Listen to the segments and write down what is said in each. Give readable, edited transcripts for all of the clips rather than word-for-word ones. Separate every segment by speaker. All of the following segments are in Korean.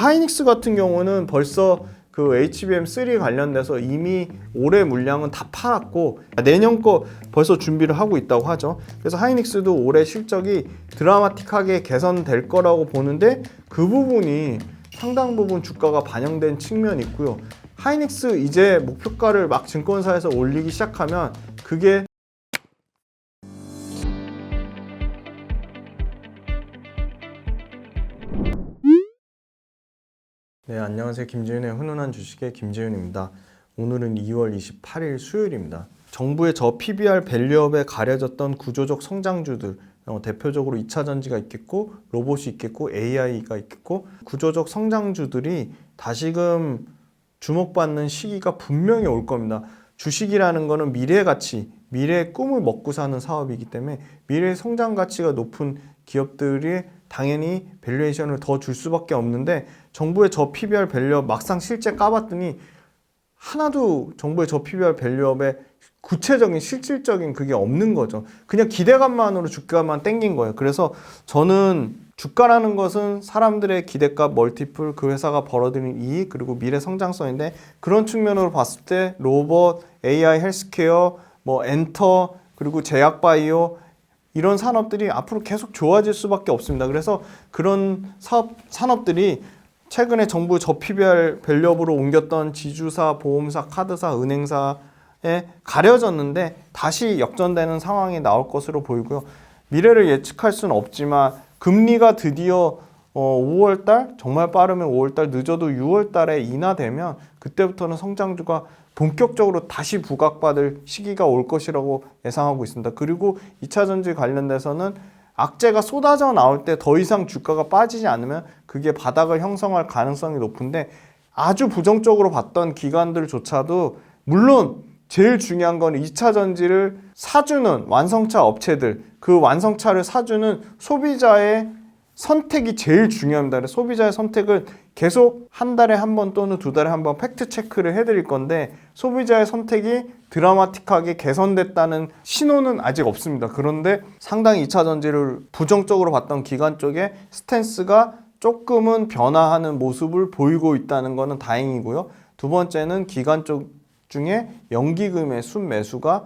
Speaker 1: 하이닉스 같은 경우는 벌써 그 HBM3 관련돼서 이미 올해 물량은 다 팔았고 내년 거 벌써 준비를 하고 있다고 하죠. 그래서 하이닉스도 올해 실적이 드라마틱하게 개선될 거라고 보는데 그 부분이 상당 부분 주가가 반영된 측면이 있고요. 하이닉스 이제 목표가를 막 증권사에서 올리기 시작하면 그게 네, 안녕하세요. 김지윤의 훈훈한 주식의 김지윤입니다. 오늘은 2월 28일 수요일입니다. 정부의 저 PBR 밸류업에 가려졌던 구조적 성장주들, 대표적으로 2차전지가 있겠고 로봇이 있겠고 AI가 있겠고 구조적 성장주들이 다시금 주목받는 시기가 분명히 올 겁니다. 주식이라는 거는 미래의 가치, 미래의 꿈을 먹고 사는 사업이기 때문에 미래의 성장 가치가 높은 기업들이 당연히 밸류에이션을 더 줄 수밖에 없는데 정부의 저 PBR 밸류업 막상 실제 까봤더니 하나도 정부의 저 PBR 밸류업에 구체적인 실질적인 그게 없는 거죠. 그냥 기대감만으로 주가만 땡긴 거예요. 그래서 저는 주가라는 것은 사람들의 기대값 멀티플, 그 회사가 벌어들이는 이익, 그리고 미래 성장성인데 그런 측면으로 봤을 때 로봇, AI, 헬스케어, 엔터, 그리고 제약바이오 이런 산업들이 앞으로 계속 좋아질 수밖에 없습니다. 그래서 그런 산업들이 최근에 정부 저 PBR 밸류업으로 옮겼던 지주사, 보험사, 카드사, 은행사에 가려졌는데 다시 역전되는 상황이 나올 것으로 보이고요. 미래를 예측할 수는 없지만 금리가 드디어 5월달, 정말 빠르면 5월달, 늦어도 6월달에 인하되면 그때부터는 성장주가 본격적으로 다시 부각받을 시기가 올 것이라고 예상하고 있습니다. 그리고 2차전지 관련돼서는 악재가 쏟아져 나올 때 더 이상 주가가 빠지지 않으면 그게 바닥을 형성할 가능성이 높은데 아주 부정적으로 봤던 기관들조차도 물론 제일 중요한 건 2차전지를 사주는 완성차 업체들, 그 완성차를 사주는 소비자의 선택이 제일 중요합니다. 그래서 소비자의 선택을 계속 한 달에 한 번 또는 두 달에 한 번 팩트 체크를 해드릴 건데 소비자의 선택이 드라마틱하게 개선됐다는 신호는 아직 없습니다. 그런데 상당히 2차전지를 부정적으로 봤던 기관 쪽의 스탠스가 조금은 변화하는 모습을 보이고 있다는 것은 다행이고요. 두 번째는 기관 쪽 중에 연기금의 순매수가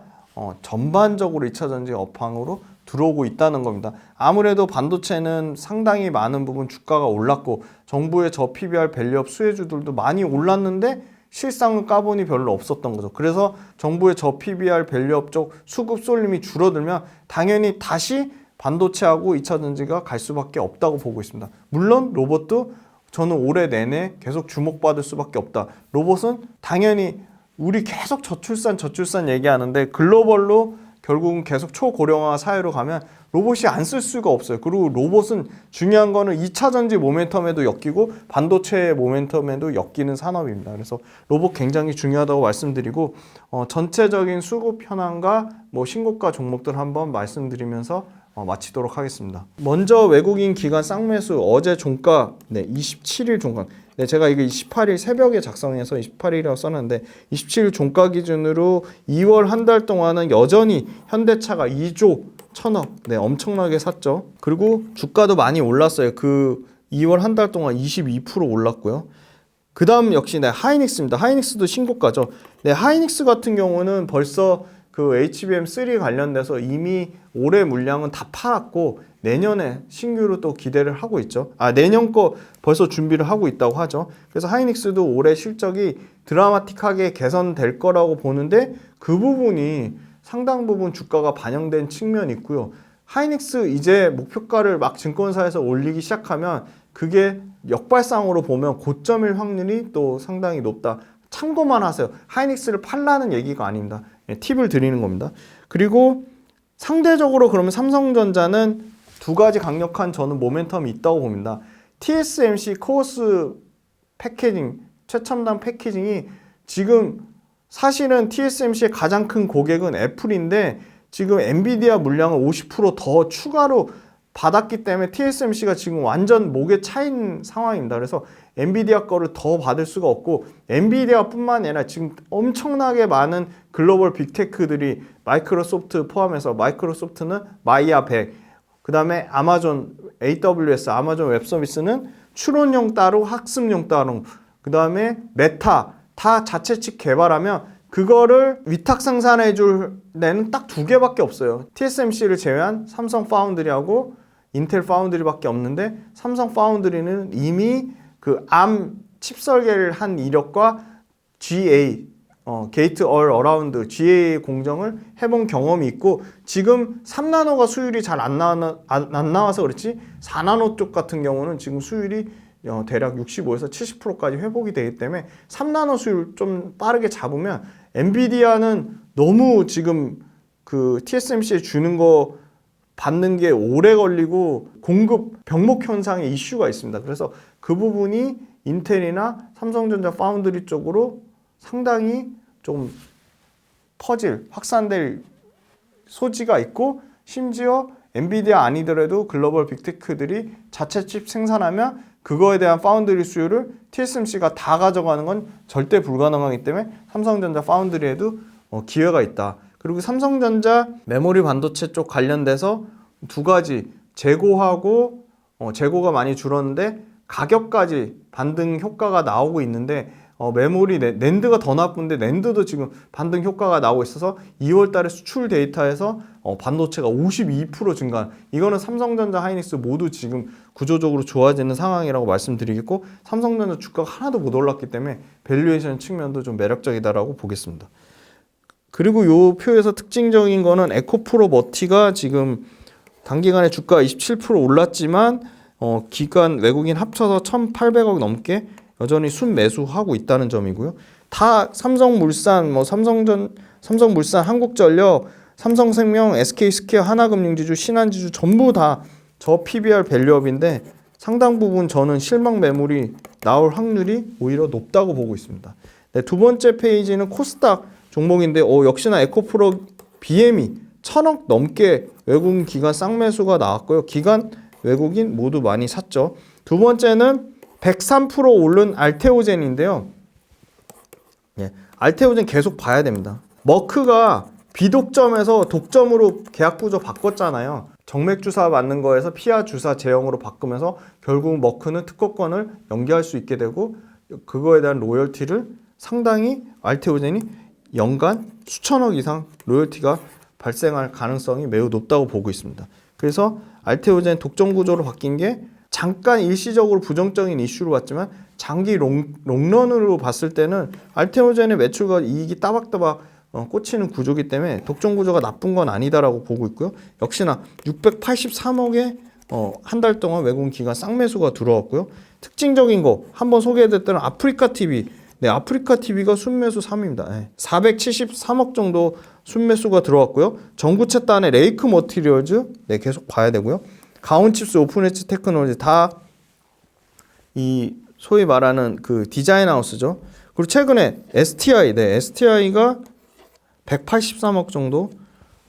Speaker 1: 전반적으로 2차전지 업황으로 들어오고 있다는 겁니다. 아무래도 반도체는 상당히 많은 부분 주가가 올랐고 정부의 저 PBR 밸류업 수혜주들도 많이 올랐는데 실상을 까보니 별로 없었던 거죠. 그래서 정부의 저 PBR 밸류업 쪽 수급 쏠림이 줄어들면 당연히 다시 반도체하고 2차전지가 갈 수밖에 없다고 보고 있습니다. 물론 로봇도 저는 올해 내내 계속 주목받을 수밖에 없다. 로봇은 당연히 우리 계속 저출산 얘기하는데 글로벌로 결국은 계속 초고령화 사회로 가면 로봇이 안 쓸 수가 없어요. 그리고 로봇은 중요한 거는 2차전지 모멘텀에도 엮이고 반도체의 모멘텀에도 엮이는 산업입니다. 그래서 로봇 굉장히 중요하다고 말씀드리고 전체적인 수급 현황과 신고가 종목들 한번 말씀드리면서 마치도록 하겠습니다. 먼저 외국인 기관 쌍매수 어제 종가 27일 종가 제가 이거 28일 새벽에 작성해서 28일이라고 써놨는데 27일 종가 기준으로 2월 한 달 동안은 여전히 현대차가 2조 1천억 엄청나게 샀죠. 그리고 주가도 많이 올랐어요. 그 2월 한 달 동안 22% 올랐고요. 그 다음 역시 하이닉스입니다. 하이닉스도 신고가죠. 하이닉스 같은 경우는 벌써 그 HBM3 관련돼서 이미 올해 물량은 다 팔았고 내년에 신규로 또 기대를 하고 있죠. 내년 거 벌써 준비를 하고 있다고 하죠. 그래서 하이닉스도 올해 실적이 드라마틱하게 개선될 거라고 보는데 그 부분이 상당 부분 주가가 반영된 측면이 있고요. 하이닉스 이제 목표가를 막 증권사에서 올리기 시작하면 그게 역발상으로 보면 고점일 확률이 또 상당히 높다. 참고만 하세요. 하이닉스를 팔라는 얘기가 아닙니다. 팁을 드리는 겁니다. 그리고 상대적으로 그러면 삼성전자는 두 가지 강력한 저는 모멘텀이 있다고 봅니다. TSMC 코어스 패키징, 최첨단 패키징이 지금 사실은 TSMC의 가장 큰 고객은 애플인데 지금 엔비디아 물량을 50% 더 추가로 받았기 때문에 TSMC가 지금 완전 목에 차인 상황입니다. 그래서 엔비디아 거를 더 받을 수가 없고 엔비디아 뿐만 아니라 지금 엄청나게 많은 글로벌 빅테크들이 마이크로소프트 포함해서 마이크로소프트는 마이야 100, 그 다음에 아마존 AWS, 아마존 웹 서비스는 추론용 따로, 학습용 따로, 그 다음에 메타 다 자체 칩 개발하면 그거를 위탁 생산해 줄 데는 딱 두 개밖에 없어요. TSMC를 제외한 삼성 파운드리하고 인텔 파운드리밖에 없는데, 삼성 파운드리는 이미 그 ARM 칩 설계를 한 이력과 GA 게이트 얼 어라운드 GA 공정을 해본 경험이 있고, 지금 3나노가 수율이 잘 안 나와서 그렇지 4나노 쪽 같은 경우는 지금 수율이 대략 65에서 70%까지 회복이 되기 때문에 3나노 수율 좀 빠르게 잡으면, 엔비디아는 너무 지금 그 TSMC에 주는 거 받는 게 오래 걸리고 공급 병목 현상의 이슈가 있습니다. 그래서 그 부분이 인텔이나 삼성전자 파운드리 쪽으로 상당히 좀 확산될 소지가 있고, 심지어 엔비디아 아니더라도 글로벌 빅테크들이 자체 칩 생산하면 그거에 대한 파운드리 수율을 TSMC가 다 가져가는 건 절대 불가능하기 때문에 삼성전자 파운드리에도 기회가 있다. 그리고 삼성전자 메모리 반도체 쪽 관련돼서 두 가지 재고하고 재고가 많이 줄었는데 가격까지 반등 효과가 나오고 있는데, 메모리 낸드가 더 나쁜데 낸드도 지금 반등 효과가 나오고 있어서 2월 달에 수출 데이터에서 반도체가 52% 증가. 이거는 삼성전자, 하이닉스 모두 지금 구조적으로 좋아지는 상황이라고 말씀드리겠고, 삼성전자 주가가 하나도 못 올랐기 때문에 밸류에이션 측면도 좀 매력적이다라고 보겠습니다. 그리고 이 표에서 특징적인 거는 에코프로 머티가 지금 단기간에 주가가 27% 올랐지만 기관 외국인 합쳐서 1,800억 넘게 여전히 순매수하고 있다는 점이고요. 다 삼성물산, 삼성물산, 한국전력, 삼성생명, SK스퀘어, 하나금융지주, 신한지주 전부 다 저 PBR 밸류업인데, 상당 부분 저는 실망 매물이 나올 확률이 오히려 높다고 보고 있습니다. 네, 두 번째 페이지는 코스닥 종목인데, 역시나 에코프로 BM이 1,000억 넘게 외국인 기관 쌍매수가 나왔고요. 기관 외국인 모두 많이 샀죠. 두 번째는 103% 오른 알테오젠인데요. 예, 알테오젠 계속 봐야 됩니다. 머크가 비독점에서 독점으로 계약 구조 바꿨잖아요. 정맥 주사 맞는 거에서 피하 주사 제형으로 바꾸면서 결국 머크는 특허권을 연기할 수 있게 되고, 그거에 대한 로열티를 상당히 알테오젠이 연간 수천억 이상 로열티가 발생할 가능성이 매우 높다고 보고 있습니다. 그래서 알테오젠 독점 구조로 바뀐 게 잠깐 일시적으로 부정적인 이슈로 봤지만, 장기 롱런으로 봤을 때는 알테오젠의 매출과 이익이 따박따박 꽂히는 구조이기 때문에 독점 구조가 나쁜 건 아니다라고 보고 있고요. 역시나 683억에 한 달 동안 외국인 기관 쌍매수가 들어왔고요. 특징적인 거 한번 소개해드렸던 아프리카 TV. 네, 아프리카 TV가 순매수 3위입니다. 네, 473억 정도 순매수가 들어왔고요. 전구체 단의 레이크 머티리얼즈, 네, 계속 봐야 되고요. 가온칩스, 오픈엣지 테크놀로지 다 이 소위 말하는 그 디자인 하우스죠. 그리고 최근에 STI, 네, STI가 183억 정도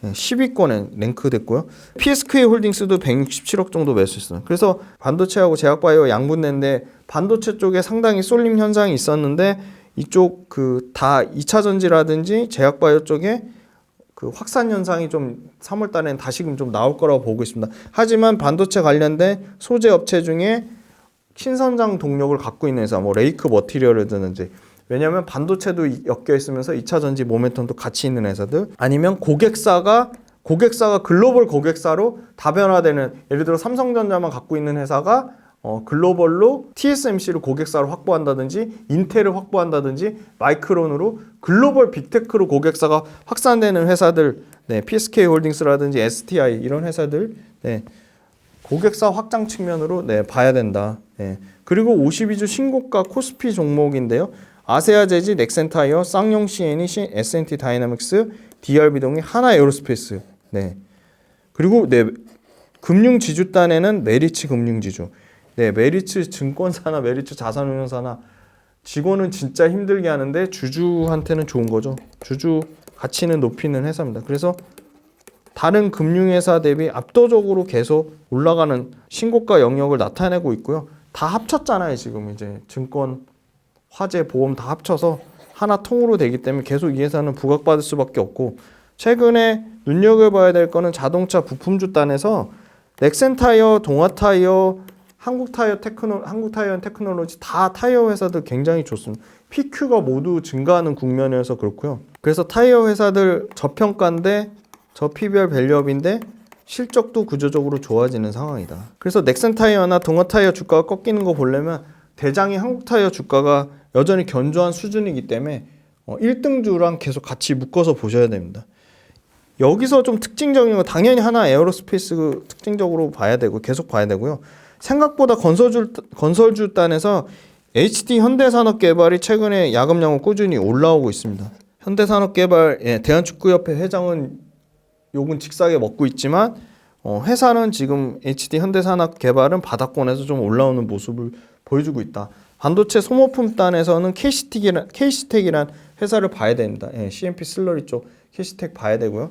Speaker 1: 10위권에 랭크됐고요. PSK 홀딩스도 167억 정도 매수했어요. 그래서 반도체하고 제약바이오 양분된데, 반도체 쪽에 상당히 쏠림 현상이 있었는데, 이쪽 그 다 2차 전지라든지 제약바이오 쪽에 그 확산 현상이 좀 3월 달에는 다시금 좀 나올 거라고 보고 있습니다. 하지만 반도체 관련된 소재 업체 중에 신선장 동력을 갖고 있는 회사, 레이크 머티리얼이라든지, 왜냐하면 반도체도 엮여 있으면서 2차 전지 모멘텀도 같이 있는 회사들, 아니면 고객사가 글로벌 고객사로 다변화되는, 예를 들어 삼성전자만 갖고 있는 회사가 글로벌로 TSMC를 고객사로 확보한다든지, 인텔을 확보한다든지, 마이크론으로 글로벌 빅테크로 고객사가 확산되는 회사들, 네, PSK 홀딩스라든지 STI 이런 회사들, 네, 고객사 확장 측면으로 네, 봐야 된다. 네. 그리고 52주 신고가 코스피 종목인데요. 아세아제지, 넥센타이어, 쌍용 CNE, S&T 다이나믹스, DR비동이, 하나에어로스페이스. 네. 그리고 네, 금융지주단에는 메리츠 금융지주. 네, 메리츠 증권사나 메리츠 자산운용사나 직원은 진짜 힘들게 하는데 주주한테는 좋은 거죠. 주주 가치는 높이는 회사입니다. 그래서 다른 금융회사 대비 압도적으로 계속 올라가는 신고가 영역을 나타내고 있고요. 다 합쳤잖아요. 지금 이제 증권, 화재, 보험 다 합쳐서 하나 통으로 되기 때문에 계속 이 회사는 부각받을 수밖에 없고, 최근에 눈여겨봐야 될 거는 자동차 부품주 단에서 넥센 타이어, 동아 타이어, 한국 타이어 테크놀로지 다 타이어 회사들 굉장히 좋습니다. PQ가 모두 증가하는 국면이어서 그렇고요. 그래서 타이어 회사들 저평가인데 저 PBR 밸류업인데 실적도 구조적으로 좋아지는 상황이다. 그래서 넥센 타이어나 동아 타이어 주가가 꺾이는 거 보려면 대장이 한국 타이어 주가가 여전히 견조한 수준이기 때문에 1등주랑 계속 같이 묶어서 보셔야 됩니다. 여기서 좀 특징적인 거 당연히 하나 에어로스페이스 특징적으로 봐야 되고 계속 봐야 되고요. 생각보다 건설주 단에서 HD 현대산업개발이 최근에 야금야금 꾸준히 올라오고 있습니다. 현대산업개발 대한축구협회 회장은 욕은 직사게 먹고 있지만 회사는 지금 HD 현대산업개발은 바닥권에서 좀 올라오는 모습을 보여주고 있다. 반도체 소모품 단에서는 KC텍이란 회사를 봐야 됩니다. CMP 슬러리 쪽 KC텍 봐야 되고요.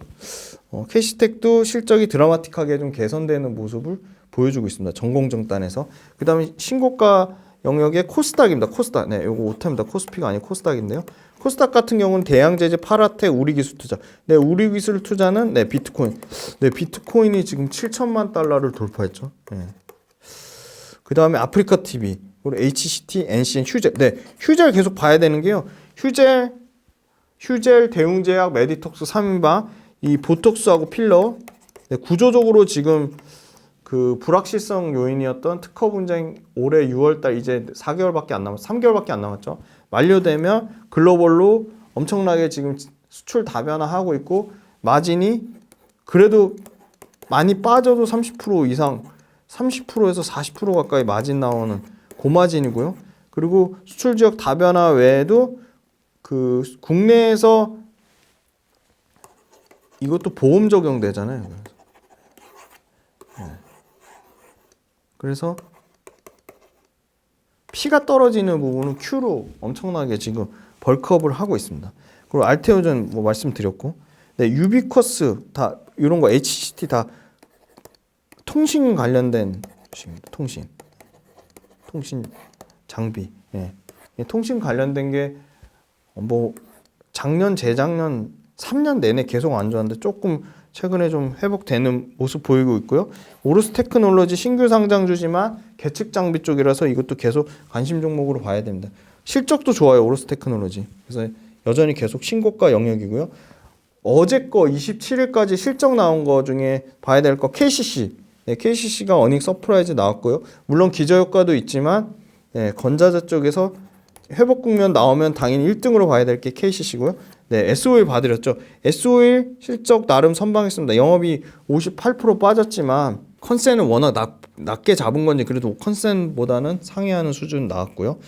Speaker 1: KC텍도 실적이 드라마틱하게 좀 개선되는 모습을 보여주고 있습니다. 전공정 단에서. 그 다음에 신고가 영역의 코스닥입니다. 코스닥. 네, 요거 오타입니다. 코스피가 아니고 코스닥인데요. 코스닥 같은 경우는 대양제재, 파라텍, 우리기술투자. 네, 우리기술투자는 네, 비트코인. 네, 비트코인이 지금 7천만 달러를 돌파했죠. 네. 그 다음에 아프리카 TV, 그리고 HCT, NCN, 휴젤. 네, 휴젤 계속 봐야 되는 게요. 휴젤, 대웅제약, 메디톡스 3인방, 이 보톡스하고 필러. 네, 구조적으로 지금 그 불확실성 요인이었던 특허 분쟁 올해 6월달 이제 4개월밖에 안 남았, 3개월밖에 안 남았죠. 만료되면 글로벌로 엄청나게 지금 수출 다변화하고 있고 마진이 그래도 많이 빠져도 30% 이상, 30%에서 40% 가까이 마진 나오는 고마진이고요. 그리고 수출 지역 다변화 외에도 그 국내에서 이것도 보험 적용되잖아요. 그래서 피가 떨어지는 부분은 Q로 엄청나게 지금 벌크업을 하고 있습니다. 그리고 알테오전 뭐 말씀드렸고, 네, 유비쿼스 다 이런 거 HCT 다 통신 관련된 것입니다. 통신 장비. 예. 통신 관련된 게 뭐 작년, 재작년 3년 내내 계속 안 좋았는데 조금 최근에 좀 회복되는 모습 보이고 있고요. 오르스 테크놀로지 신규 상장주지만 계측 장비 쪽이라서 이것도 계속 관심 종목으로 봐야 됩니다. 실적도 좋아요. 오르스 테크놀로지. 그래서 여전히 계속 신고가 영역이고요. 어제 거 27일까지 실적 나온 거 중에 봐야 될 거 KCC. 네, KCC가 어닝 서프라이즈 나왔고요. 물론 기저효과도 있지만 네, 건자재 쪽에서 회복 국면 나오면 당연히 1등으로 봐야 될 게 KCC고요. 네, S-오일 봐드렸죠. S-오일 실적 나름 선방했습니다. 영업이 58% 빠졌지만 컨센은 워낙 낮게 잡은 건지 그래도 컨센보다는 상회하는 수준 나왔고요.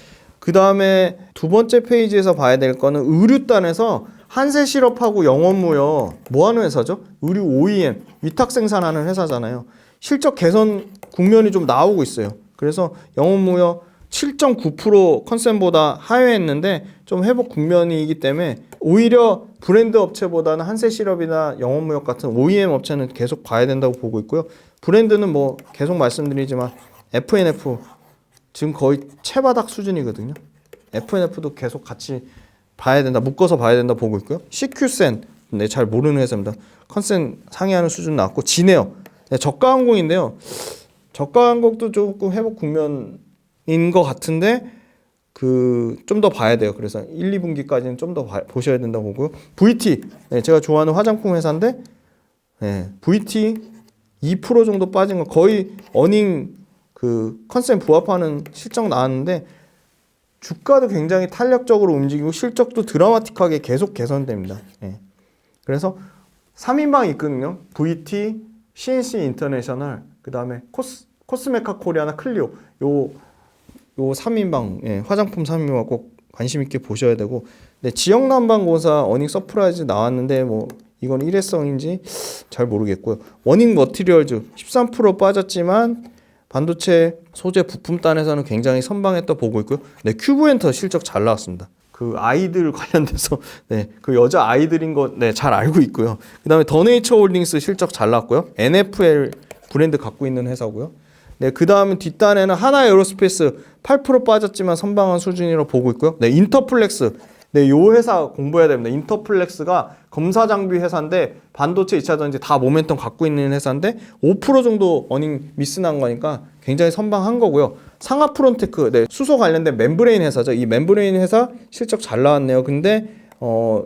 Speaker 1: 그 다음에 두 번째 페이지에서 봐야 될 거는 의류단에서 한세실업하고 영업무역 뭐하는 회사죠? 의류 OEM 위탁 생산하는 회사잖아요. 실적 개선 국면이 좀 나오고 있어요. 그래서 영업무역 7.9% 컨센보다 하회했는데 좀 회복 국면이기 때문에 오히려 브랜드 업체보다는 한세실업이나 영업무역 같은 OEM 업체는 계속 봐야 된다고 보고 있고요. 브랜드는 뭐 계속 말씀드리지만 F&F 지금 거의 채바닥 수준이거든요. F&F도 계속 같이 봐야 된다, 묶어서 봐야 된다 보고 있고요. CQ센, 네, 잘 모르는 회사입니다. 컨센 상회하는 수준 나왔고 진에어, 네, 저가항공인데요. 저가항공도 조금 회복 국면인 것 같은데 그 좀 더 봐야 돼요. 그래서 1, 2분기까지는 좀 더 보셔야 된다고 보고요. VT, 네, 제가 좋아하는 화장품 회사인데 네, VT 2% 정도 빠진 거 거의 어닝 그 컨센 부합하는 실적 나왔는데 주가도 굉장히 탄력적으로 움직이고 실적도 드라마틱하게 계속 개선됩니다. 네. 그래서 3인방 있거든요. VT, CNC 인터내셔널, 그 다음에 코스메카 코리아나 클리오 요 3인방, 예, 화장품 3인방 꼭 관심 있게 보셔야 되고, 네, 지역 난방공사 어닝 서프라이즈 나왔는데 뭐 이건 일회성인지 잘 모르겠고요. 워닝 머티리얼즈 13% 빠졌지만 반도체 소재 부품 단에서는 굉장히 선방했다 보고 있고요. 네, 큐브엔터 실적 잘 나왔습니다. 그 아이들 관련돼서 네, 그 여자 아이들인 거 네, 잘 알고 있고요. 그다음에 더네이처 홀딩스 실적 잘 나왔고요. NFL 브랜드 갖고 있는 회사고요. 네, 그 다음에 뒷단에는 하나 에어로스페이스 8% 빠졌지만 선방한 수준이라고 보고 있고요. 네, 인터플렉스 네, 요 회사 공부해야 됩니다. 인터플렉스가 검사 장비 회사인데 반도체 2차 전지 다 모멘텀 갖고 있는 회사인데 5% 정도 어닝 미스 난 거니까 굉장히 선방한 거고요. 상하프론테크, 네, 수소 관련된 멤브레인 회사죠. 이 멤브레인 회사 실적 잘 나왔네요. 근데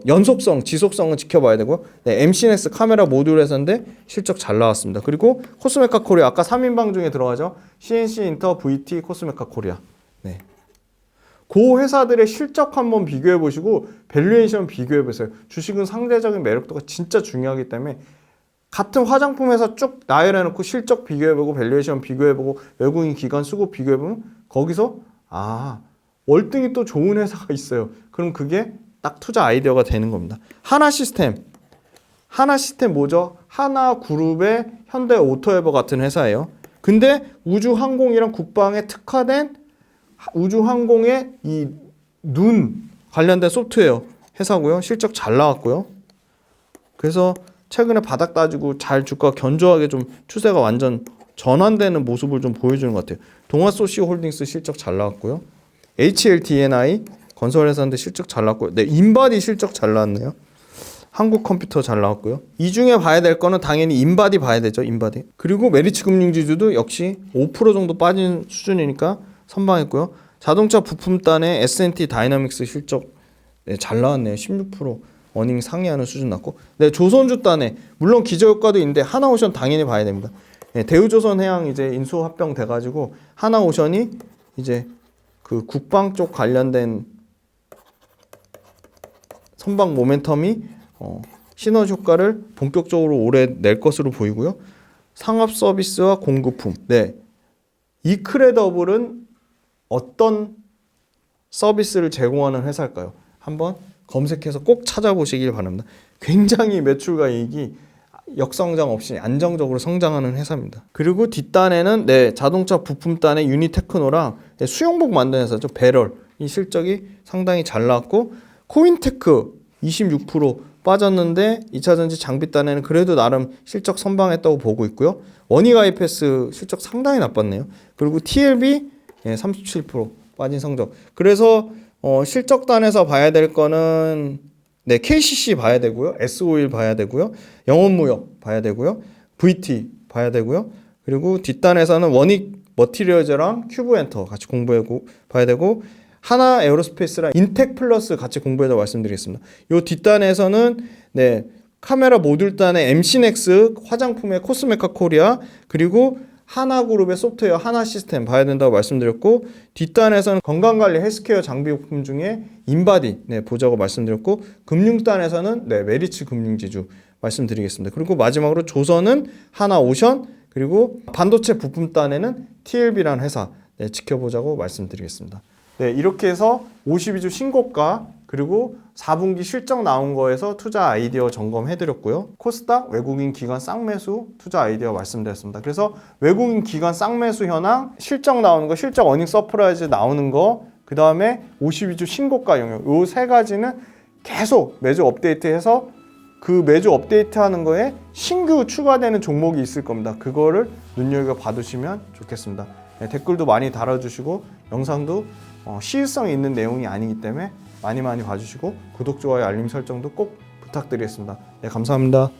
Speaker 1: 연속성, 지속성은 지켜봐야 되고요. 네, MCNX 카메라 모듈 회사인데 실적 잘 나왔습니다. 그리고 코스메카 코리아, 아까 3인방 중에 들어가죠. CNC 인터, VT, 코스메카 코리아. 네. 그 회사들의 실적 한번 비교해 보시고 밸류에이션 비교해 보세요. 주식은 상대적인 매력도가 진짜 중요하기 때문에 같은 화장품 회사 쭉 나열해 놓고 실적 비교해 보고 밸류에이션 비교해 보고 외국인 기관 수급 비교해 보면 거기서 월등히 또 좋은 회사가 있어요. 그럼 그게 딱 투자 아이디어가 되는 겁니다. 하나시스템 뭐죠? 하나그룹의 현대오토에버 같은 회사예요. 근데 우주항공이랑 국방에 특화된 우주항공의 이 눈 관련된 소프트웨어 회사고요. 실적 잘 나왔고요. 그래서 최근에 바닥 따지고 잘 주가 견조하게 좀 추세가 완전 전환되는 모습을 좀 보여주는 것 같아요. 동아소시홀딩스 실적 잘 나왔고요. HLDNI 건설회사인데 실적 잘 나왔고요. 네, 인바디 실적 잘 나왔네요. 한국컴퓨터 잘 나왔고요. 이 중에 봐야 될 거는 당연히 인바디 봐야 되죠. 인바디. 그리고 메리츠 금융지주도 역시 5% 정도 빠진 수준이니까 선방했고요. 자동차 부품단의 S&T 다이나믹스 실적 잘 나왔네요. 16% 어닝 상회하는 수준 났고, 네, 조선주 단에 물론 기저효과도 있는데 하나오션 당연히 봐야 됩니다. 네, 대우조선해양 이제 인수 합병 돼가지고 하나오션이 이제 그 국방 쪽 관련된 선방 모멘텀이 시너지 효과를 본격적으로 올해 낼 것으로 보이고요. 상업 서비스와 공급품. 네, 이크레더블은 어떤 서비스를 제공하는 회사일까요? 한번 검색해서 꼭 찾아보시길 바랍니다. 굉장히 매출과 이익이 역성장 없이 안정적으로 성장하는 회사입니다. 그리고 뒷단에는 네, 자동차 부품단의 유니테크노랑 수영복 만드는 회사죠. 배럴. 이 실적이 상당히 잘 나왔고, 코인테크 26% 빠졌는데 2차전지 장비단에는 그래도 나름 실적 선방했다고 보고 있고요. 원익아이패스 실적 상당히 나빴네요. 그리고 TLB 37% 빠진 성적. 그래서 실적단에서 봐야 될 거는 네, KCC 봐야 되고요. S-오일 봐야 되고요. 영업무역 봐야 되고요. VT 봐야 되고요. 그리고 뒷단에서는 원익 머티리얼즈랑 큐브엔터 같이 봐야 되고, 하나 에어로스페이스랑 인텍플러스 같이 공부해서 말씀드리겠습니다. 요 뒷단에서는 네, 카메라 모듈단의 MC넥스, 화장품의 코스메카 코리아, 그리고 하나그룹의 소프트웨어 하나시스템 봐야 된다고 말씀드렸고, 뒷단에서는 건강관리 헬스케어 장비용품 중에 인바디 네, 보자고 말씀드렸고, 금융단에서는 네, 메리츠 금융지주 말씀드리겠습니다. 그리고 마지막으로 조선은 하나오션, 그리고 반도체 부품단에는 TLB라는 회사 네, 지켜보자고 말씀드리겠습니다. 네, 이렇게 해서 52주 신고가 그리고 4분기 실적 나온 거에서 투자 아이디어 점검해드렸고요. 코스닥 외국인 기관 쌍매수 투자 아이디어 말씀드렸습니다. 그래서 외국인 기관 쌍매수 현황, 실적 나오는 거, 실적 어닝 서프라이즈 나오는 거, 그 다음에 52주 신고가 영역, 요 세 가지는 계속 매주 업데이트해서 그 매주 업데이트하는 거에 신규 추가되는 종목이 있을 겁니다. 그거를 눈여겨 봐두시면 좋겠습니다. 네, 댓글도 많이 달아주시고 영상도 시의성 있는 내용이 아니기 때문에 많이 봐주시고 구독, 좋아요, 알림 설정도 꼭 부탁드리겠습니다. 네, 감사합니다.